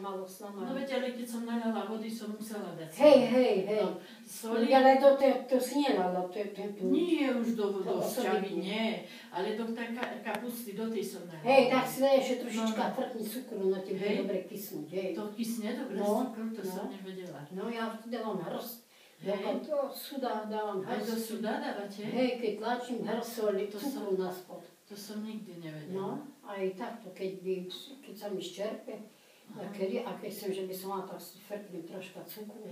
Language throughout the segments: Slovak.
malo slano. No veď, ale keď som nalala vody, som musela dať. Hej. No, soli. Ale to si nelala, Nie, už do šťavy, nie. Ale do kapusty, do tej som nalala. Hej, tak si daj ešte trošička trtni cukru, na tebe dobre kysnúť, hej. To kysne dobre s cukrom, to som nevedela. No ja vždy dávam hrst. Do suda dávam hrst. Aj do suda dávate? Hej, keď tlačím hrst soli, cukru na spod. To som nikdy nevedela. No, aj takto, keď sa mi ščerpe, a keď chcem, že by som mala, tak si frknem troška cukru,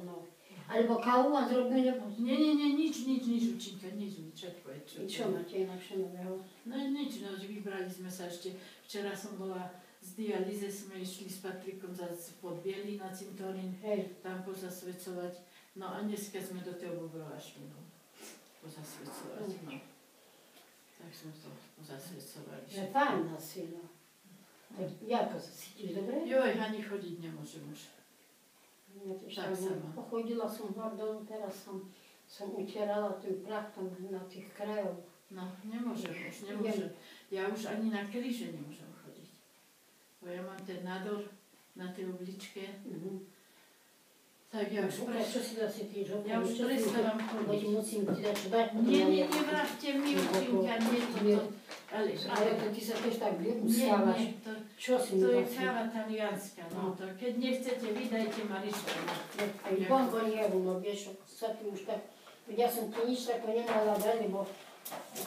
no. Alebo kávu a zrobím, nebo... Nie, nič, učinka, nič, všetko je čo. Čo máte inakšie nového? No nič, no, vybrali sme sa ešte, včera som bola z dialýze, sme išli s Patrikom pod Bielý na cintorín, tam pozasvedcovať. No a dneska sme do toho Bobrova šli, no, pozasvedcovať, no. Tak sme to pozasvedcovali. Je fajn asi, no. Jako sa cítiš, dobre? Joj, ani chodiť nemôžem už. Tak sama. Pochodila som hordolu, teraz som utierala ten prach tam na tých krajoch. No, nemôžem. Ja už ani na kríže nemôžem chodiť. Bo ja mám ten nádor na tej obličke. Tak ja už Čo si zase ty, že? Ja už prestávam chodiť. Veď musím ti dať čo dať. Nie, nevráťte mi učinka, nie toto. Ale to ty sa tiež tak ustávaš. Nie, čo si mi to je vlastne? káva talianská, no to keď nechcete, vydajte Marišku. Aj bomboniéru, no vieš, sa tu už tak, ja som tu nič tako nemala veľmi, bo...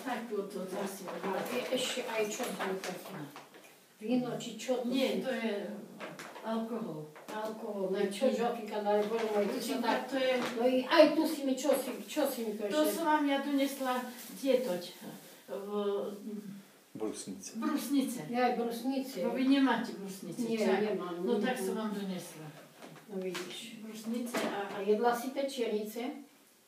Takú to zase. Ešte aj čo tam také? Víno, či čo to? Nie, to je alkohol. Alkohol, ne, čo žofika, ale bože môj, ty sa tak... To je... No i aj tu si mi, čo si mi to ešte... To som vám ja donesla dietoť. Brusnice. Brusnice. Ja aj brusnice. Bo vy nemáte brusnice. Nie, nemám. No tak som vám donesla. No vidíš. Brusnice A jedla si pečienice?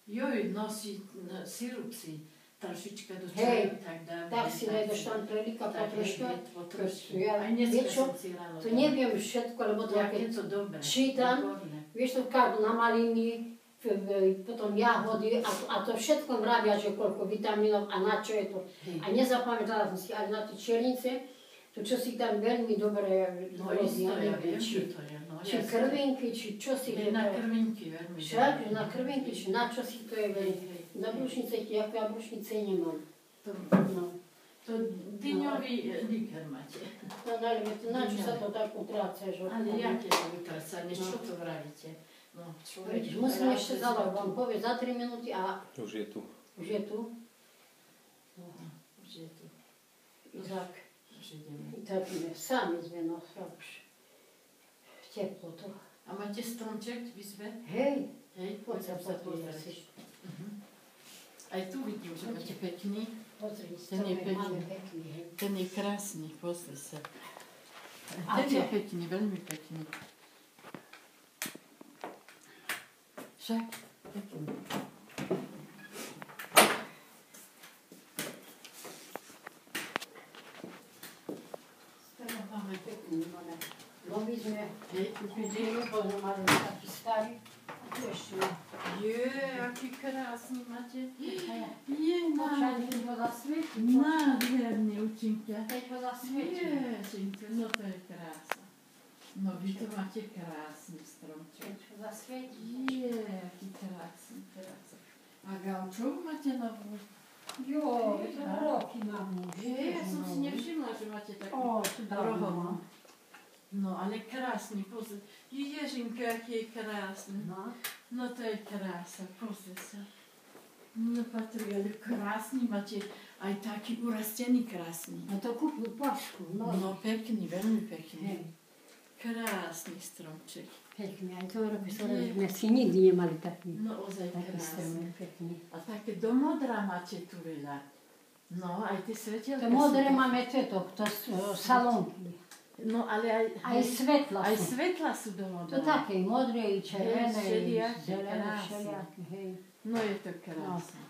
Joj, nosí sirup si. Trošička do čaju, tak dám. Tak si nedoš tam prelika potrošku. Ja, Aj dneska čo? som si ráno To neviem všetko, lebo to je to dobré. čítam, vieš to kardu na maliny, potom jahody a to všetko mravia, že koľko vitamínov a na čo je to. A nezapamätala som si, ale na tie černice, to čo si tam veľmi dobre rozí, ja viem, že to je. Či krvinky, či čo si to je. Na krvinky veľmi. Však, na krvinky, či na čo si to je veľmi. Na brúšnice, ako ja brúšnice nemám. To dyňový liker máte. No, ale na čo sa to tak utráca, že? Ale jaké to utrácanie, čo to vravíte? No, človek... Musím ešte zadať, vám povie za 3 minúty a... Už je tu. Už je tu? Už je tu. Tak. Už ideme. Tak sami sme, no, už teplo to. A máte stromček v izbe? Hej. Hej, Poď sa pozrieť. Aj tu vidím, že máte pekný. Pozri, Ten je pekný. hej. Ten je krásny, pozri sa. A Ten je pekný, veľmi pekný. Však, pekný. Teraz máme pekný, ale nový sme kúpili. kúpili, potom mali taký starý. A tu ešte Aký krásny máte. Je, nádherný. Keď ho zasvieti. Nádherný, učinka. Keď ho zasvieti. Ježinka, no to je krása. No vy to máte krásny stromček. Keď ho zasvieti. Aký krásny, krásny. A gaučovú máte novú? Jo, to roky mám už. Ja som si nevšimla, že máte takú rohovú. No, ale krásny, pozri. Ježinka, aký je krásny. No to je krása, pozri sa. No Patrik, ale krásny máte, aj taký urastený krásny. A to kúpil pašku, no. No pekný, veľmi pekný. Hej. Krásny stromček. Pekný, aj to roky sme si nikdy nemali taký. No ozaj Taký krásny. stromček, pekný. A také do modra máte tu veľa. No, aj tie svetelka. To modré máme tieto, to salónky. No, ale aj svetla sú. Aj svetla sú do modra. To také, modré, červené, všelijaké, zelené, krásne. všelijaké, hej. No je to krásne.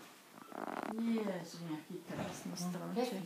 Ježi, aký krásny stromček.